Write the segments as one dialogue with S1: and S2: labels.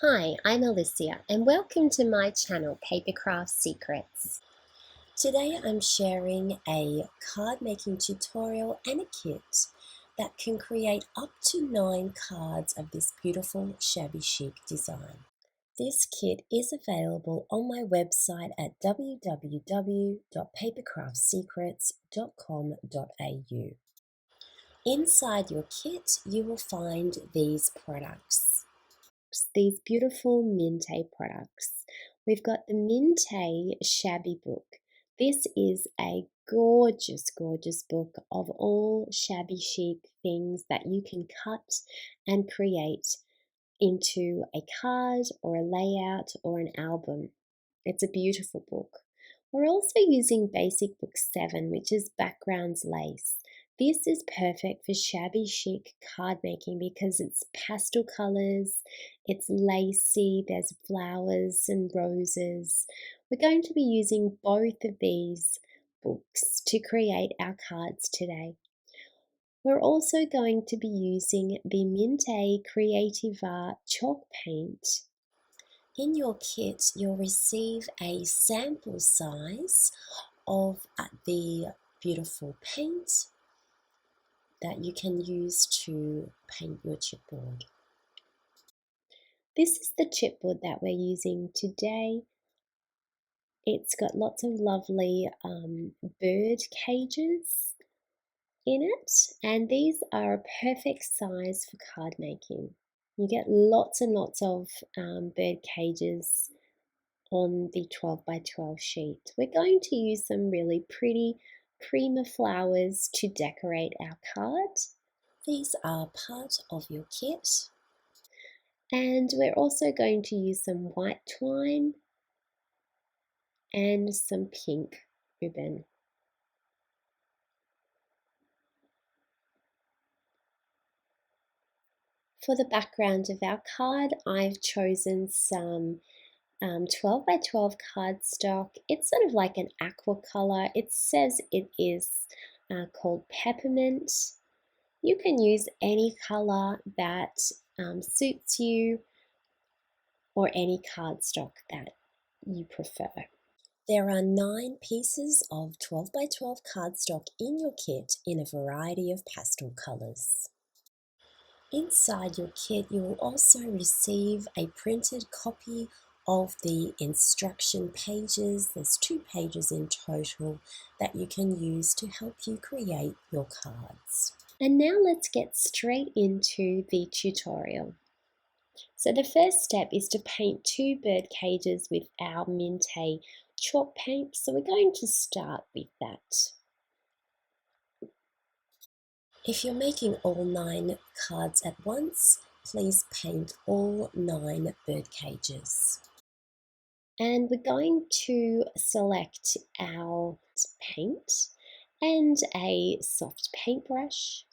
S1: Hi, I'm Alicia and welcome to my channel Papercraft Secrets. Today I'm sharing a card making tutorial and a kit that can create up to 9 cards of this beautiful shabby chic design. This kit is available on my website at www.papercraftsecrets.com.au. Inside your kit you will find these products. These beautiful Mintay products. We've got the Mintay Shabby book. This is a gorgeous, gorgeous book of all shabby chic things that you can cut and create into a card or a layout or an album. It's a beautiful book. We're also using Basic Book 7, which is Backgrounds Lace. This is perfect for shabby chic card making because it's pastel colours, it's lacy, there's flowers and roses. We're going to be using both of these books to create our cards today. We're also going to be using the Mintay Creative Art chalk paint. In your kit, you'll receive a sample size of the beautiful paint that you can use to paint your chipboard. This is the chipboard that we're using today. It's got lots of lovely bird cages in it, and these are a perfect size for card making. You get lots and lots of bird cages on the 12 by 12 sheet. We're going to use some really pretty prima flowers to decorate our card. These are part of your kit. And we're also going to use some white twine and some pink ribbon. For the background of our card, I've chosen some 12 by 12 cardstock. It's sort of like an aqua color. It says it is called peppermint. You can use any color that suits you or any cardstock that you prefer. There are 9 pieces of 12 by 12 cardstock in your kit in a variety of pastel colors. Inside your kit, you will also receive a printed copy of the instruction pages. There's 2 pages in total that you can use to help you create your cards. And now let's get straight into the tutorial. So the first step is to paint 2 bird cages with our Mintay chalk paint. So we're going to start with that. If you're making all 9 cards at once, please paint all 9 bird cages. And we're going to select our paint and a soft paintbrush.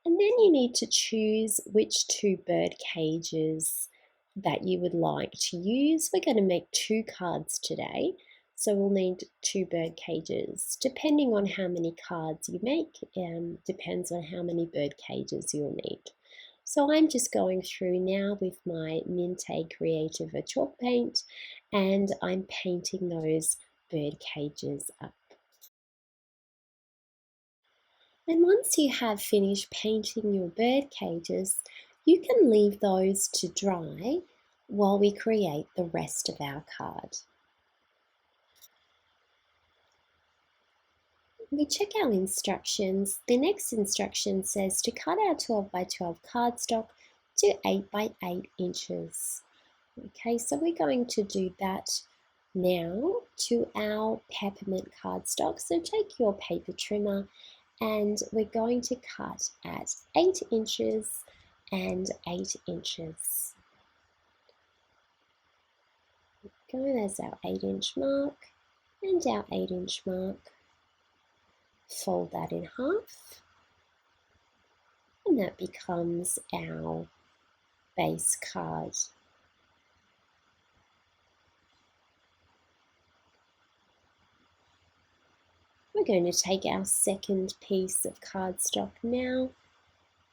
S1: And then you need to choose which 2 bird cages that you would like to use. We're going to make 2 cards today, so we'll need 2 bird cages. Depending on how many cards you make, depends on how many bird cages you'll need. So I'm just going through now with my Mintay Creative chalk paint, and I'm painting those bird cages up. And once you have finished painting your bird cages, you can leave those to dry while we create the rest of our card. We check our instructions. The next instruction says to cut our 12 by 12 cardstock to 8 by 8 inches. Okay, so we're going to do that now to our peppermint cardstock. So take your paper trimmer and we're going to cut at 8 inches and 8 inches. There's our 8-inch mark and our 8-inch mark. Fold that in half and that becomes our base card. We're going to take our second piece of cardstock now,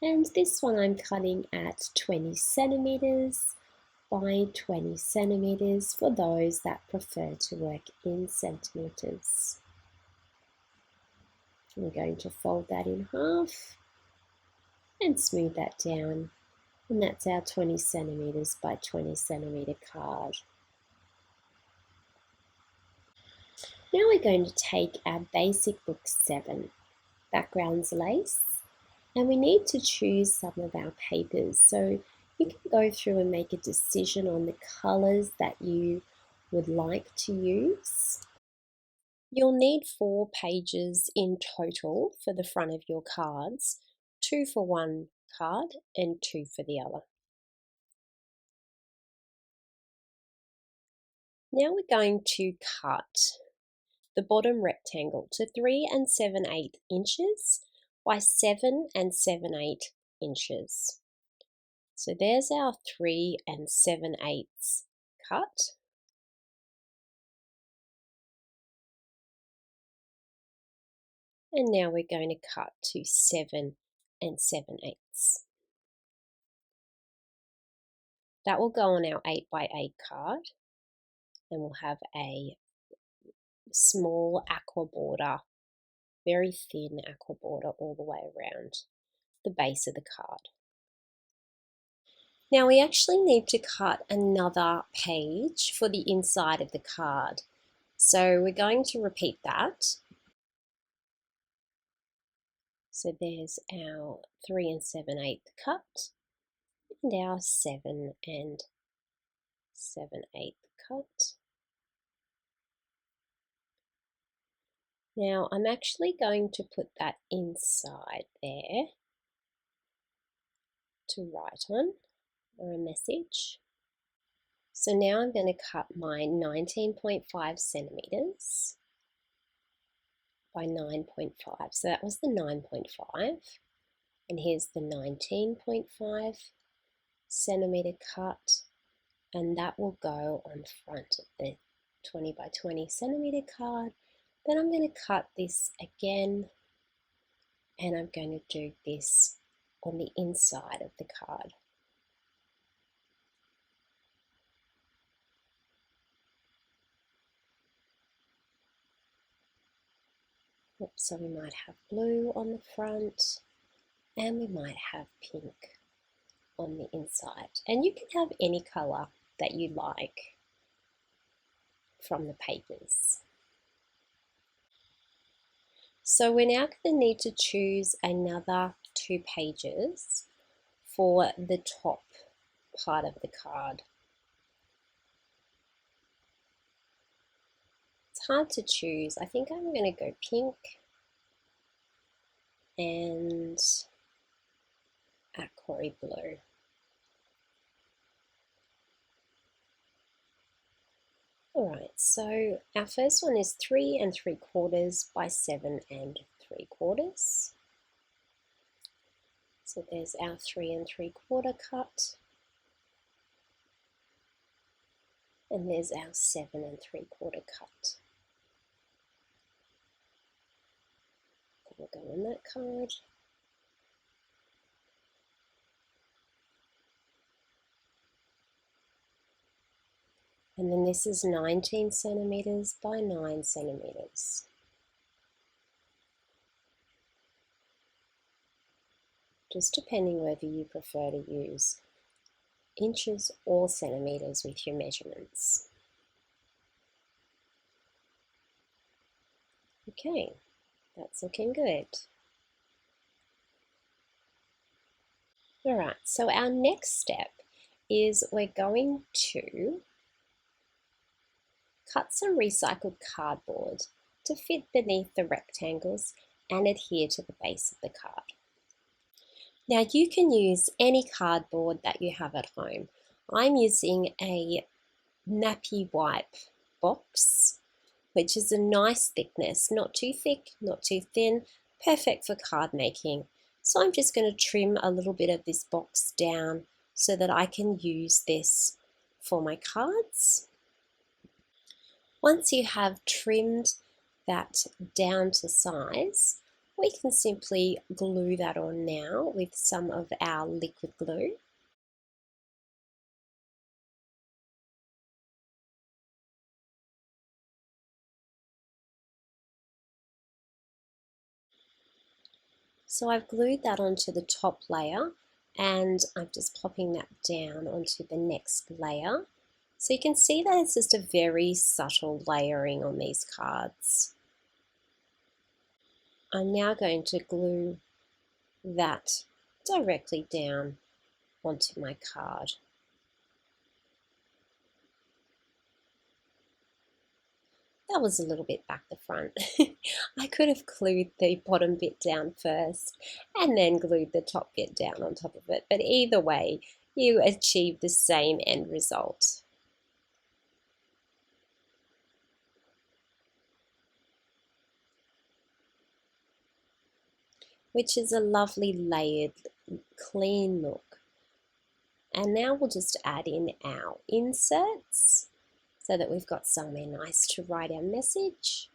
S1: and this one I'm cutting at 20 centimeters. by 20 centimeters for those that prefer to work in centimeters. We're going to fold that in half and smooth that down, and that's our 20 centimeters by 20 centimeter card. Now we're going to take our basic book 7, backgrounds lace, and we need to choose some of our papers. So you can go through and make a decision on the colors that you would like to use. You'll need 4 pages in total for the front of your cards, 2 for one card and 2 for the other. Now we're going to cut the bottom rectangle to 3 7/8 inches by 7 7/8 inches. So there's our 3 7/8 cut. And now we're going to cut to 7 7/8. That will go on our 8 by 8 card, and we'll have a small aqua border, very thin aqua border all the way around the base of the card. Now we actually need to cut another page for the inside of the card. So we're going to repeat that. So there's our 3 7/8 cut and our 7 7/8 cut. Now I'm actually going to put that inside there to write on, or a message. So now I'm going to cut my 19.5 centimeters by 9.5. So that was the 9.5, and here's the 19.5 centimeter cut, and that will go on front of the 20 by 20 centimeter card. Then I'm going to cut this again, and I'm going to do this on the inside of the card. Oops, so we might have blue on the front, and we might have pink on the inside. And you can have any colour that you like from the papers. So we're now going to need to choose another 2 pages for the top part of the card. It's hard to choose. I think I'm going to go pink and aqua blue. Alright, so our first one is 3 3/4 by 7 3/4. So there's our 3 3/4 cut, and there's our 7 3/4 cut. That will go on that card. And then this is 19 centimeters by 9 centimeters. Just depending whether you prefer to use inches or centimeters with your measurements. Okay, that's looking good. Alright, so our next step is we're going to cut some recycled cardboard to fit beneath the rectangles and adhere to the base of the card. Now you can use any cardboard that you have at home. I'm using a nappy wipe box, which is a nice thickness, not too thick, not too thin, perfect for card making. So I'm just going to trim a little bit of this box down so that I can use this for my cards. Once you have trimmed that down to size, we can simply glue that on now with some of our liquid glue. So I've glued that onto the top layer and I'm just popping that down onto the next layer. So you can see that it's just a very subtle layering on these cards. I'm now going to glue that directly down onto my card. That was a little bit back the front. I could have glued the bottom bit down first and then glued the top bit down on top of it, but either way you achieve the same end result. Which is a lovely layered, clean look. And now we'll just add in our inserts so that we've got somewhere nice to write our message.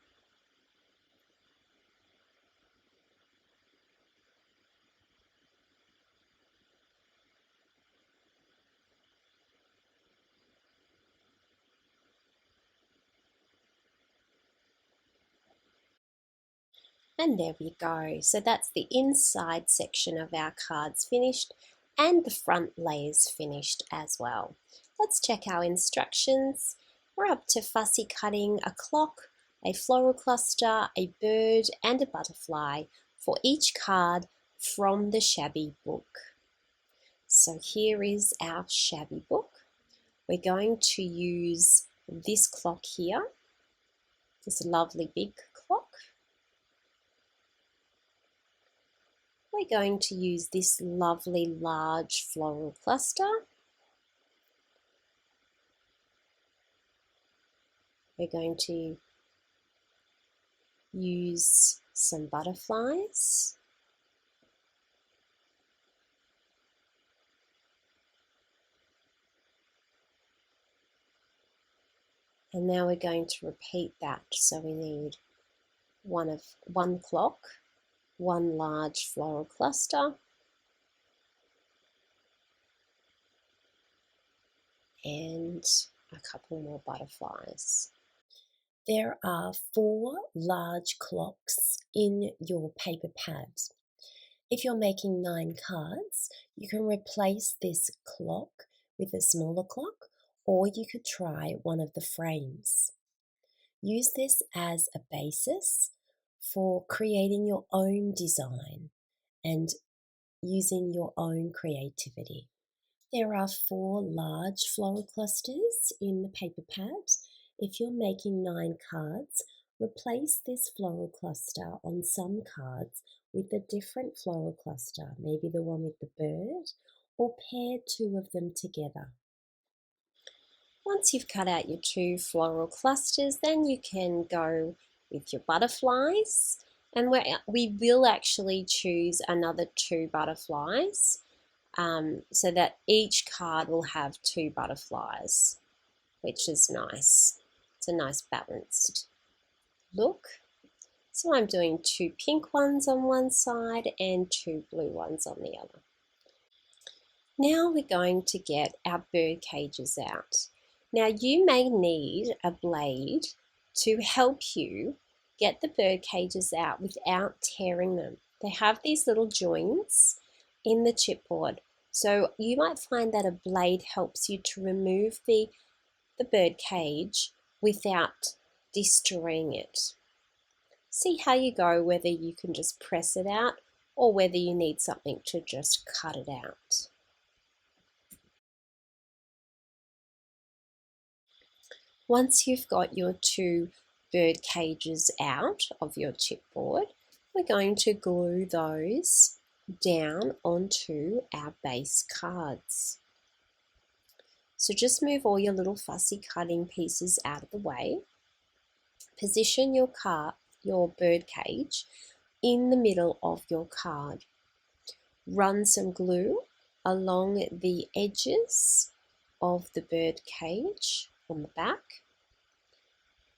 S1: And there we go. So that's the inside section of our cards finished and the front layers finished as well. Let's check our instructions. We're up to fussy cutting a clock, a floral cluster, a bird and a butterfly for each card from the Shabby book. So here is our Shabby book. We're going to use this clock here, this lovely big clock. We're going to use this lovely large floral cluster. We're going to use some butterflies. And now we're going to repeat that. So we need one clock, one large floral cluster, and a couple more butterflies. There are 4 large clocks in your paper pad. If you're making 9 cards, you can replace this clock with a smaller clock, or you could try one of the frames. Use this as a basis for creating your own design and using your own creativity. There are 4 large floral clusters in the paper pad. If you're making 9 cards, replace this floral cluster on some cards with a different floral cluster, maybe the one with the bird, or pair 2 of them together. Once you've cut out your 2 floral clusters, then you can go with your butterflies, and we will actually choose another 2 butterflies so that each card will have 2 butterflies, which is nice. It's a nice balanced look. So I'm doing 2 pink ones on one side and 2 blue ones on the other. Now we're going to get our bird cages out. Now you may need a blade to help you get the bird cages out without tearing them. They have these little joints in the chipboard, so you might find that a blade helps you to remove the bird cage without destroying it. See how you go, whether you can just press it out or whether you need something to just cut it out. Once you've got your 2 bird cages out of your chipboard, we're going to glue those down onto our base cards. So just move all your little fussy cutting pieces out of the way. Position your bird cage in the middle of your card. Run some glue along the edges of the bird cage on the back,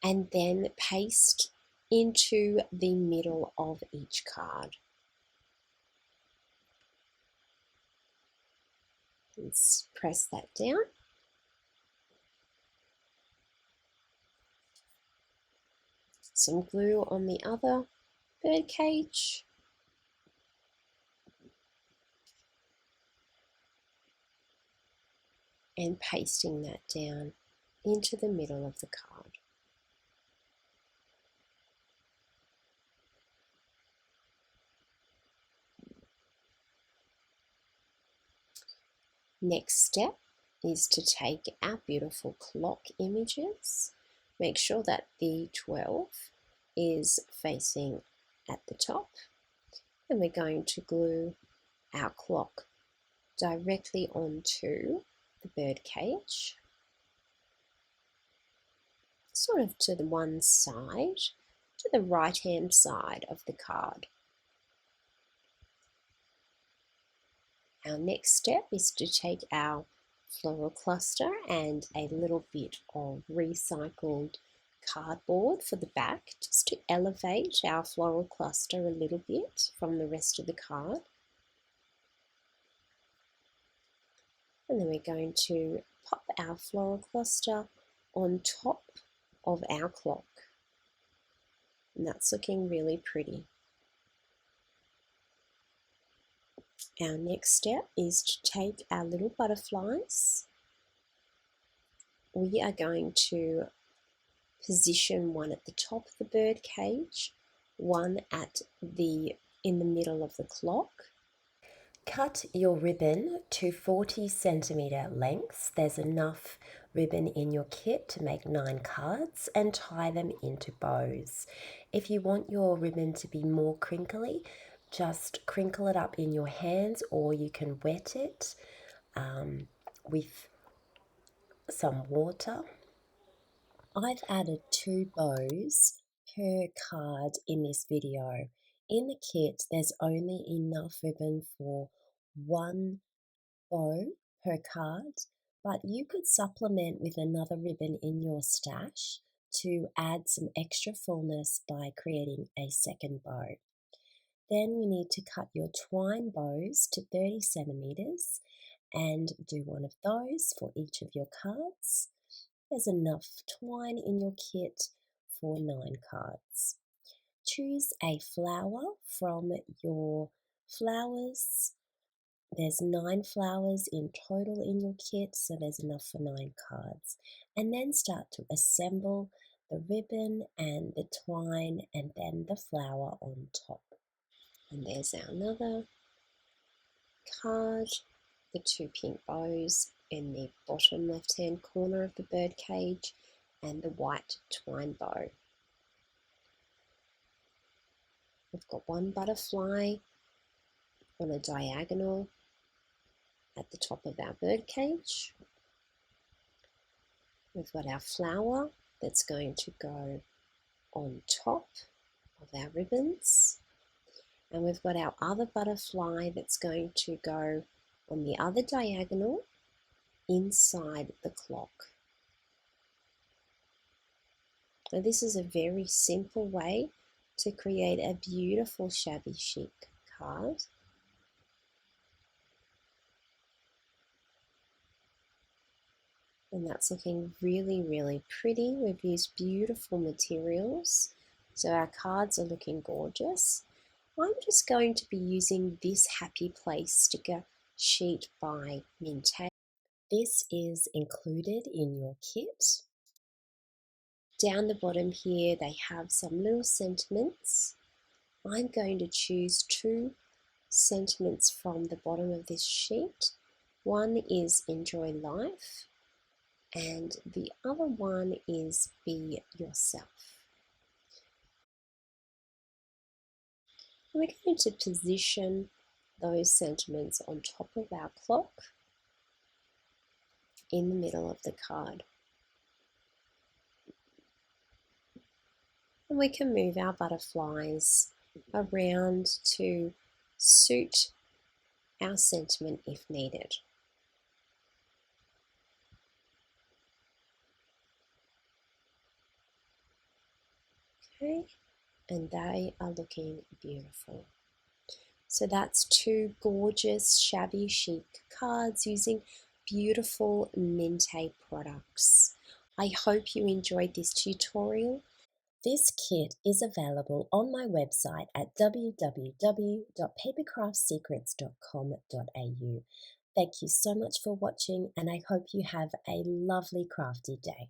S1: and then paste into the middle of each card. Let's press that down. Some glue on the other bird cage. and pasting that down into the middle of the card. Next step is to take our beautiful clock images. Make sure that the 12 is facing at the top, and we're going to glue our clock directly onto the bird cage, sort of to the one side, to the right hand side of the card. Our next step is to take our floral cluster and a little bit of recycled cardboard for the back, just to elevate our floral cluster a little bit from the rest of the card. And then we're going to pop our floral cluster on top of our clock. And that's looking really pretty. Our next step is to take our little butterflies. We are going to position one at the top of the bird cage, one in the middle of the clock. Cut your ribbon to 40 centimetre lengths. There's enough ribbon in your kit to make 9 cards, and tie them into bows. If you want your ribbon to be more crinkly, just crinkle it up in your hands, or you can wet it with some water. I've added 2 bows per card in this video. In the kit, there's only enough ribbon for 1 bow per card, but you could supplement with another ribbon in your stash to add some extra fullness by creating a second bow. Then you need to cut your twine bows to 30 centimeters and do one of those for each of your cards. There's enough twine in your kit for 9 cards. Choose a flower from your flowers. There's 9 flowers in total in your kit, so there's enough for 9 cards. And then start to assemble the ribbon and the twine and then the flower on top. And there's our another card, the 2 pink bows in the bottom left hand corner of the bird cage, and the white twine bow. We've got 1 butterfly on a diagonal at the top of our bird cage. We've got our flower that's going to go on top of our ribbons. And we've got our other butterfly that's going to go on the other diagonal inside the clock. Now this is a very simple way to create a beautiful shabby chic card. And that's looking really, really pretty. We've used beautiful materials, so our cards are looking gorgeous. I'm just going to be using this Happy Place sticker sheet by Mintay. This is included in your kit. Down the bottom here, they have some little sentiments. I'm going to choose 2 sentiments from the bottom of this sheet. One is enjoy life, and the other one is be yourself. We're going to position those sentiments on top of our clock in the middle of the card. And we can move our butterflies around to suit our sentiment if needed. Okay, and they are looking beautiful. So that's 2 gorgeous shabby chic cards using beautiful Mintay products. I hope you enjoyed this tutorial. This kit is available on my website at www.papercraftsecrets.com.au. Thank you so much for watching, and I hope you have a lovely crafty day.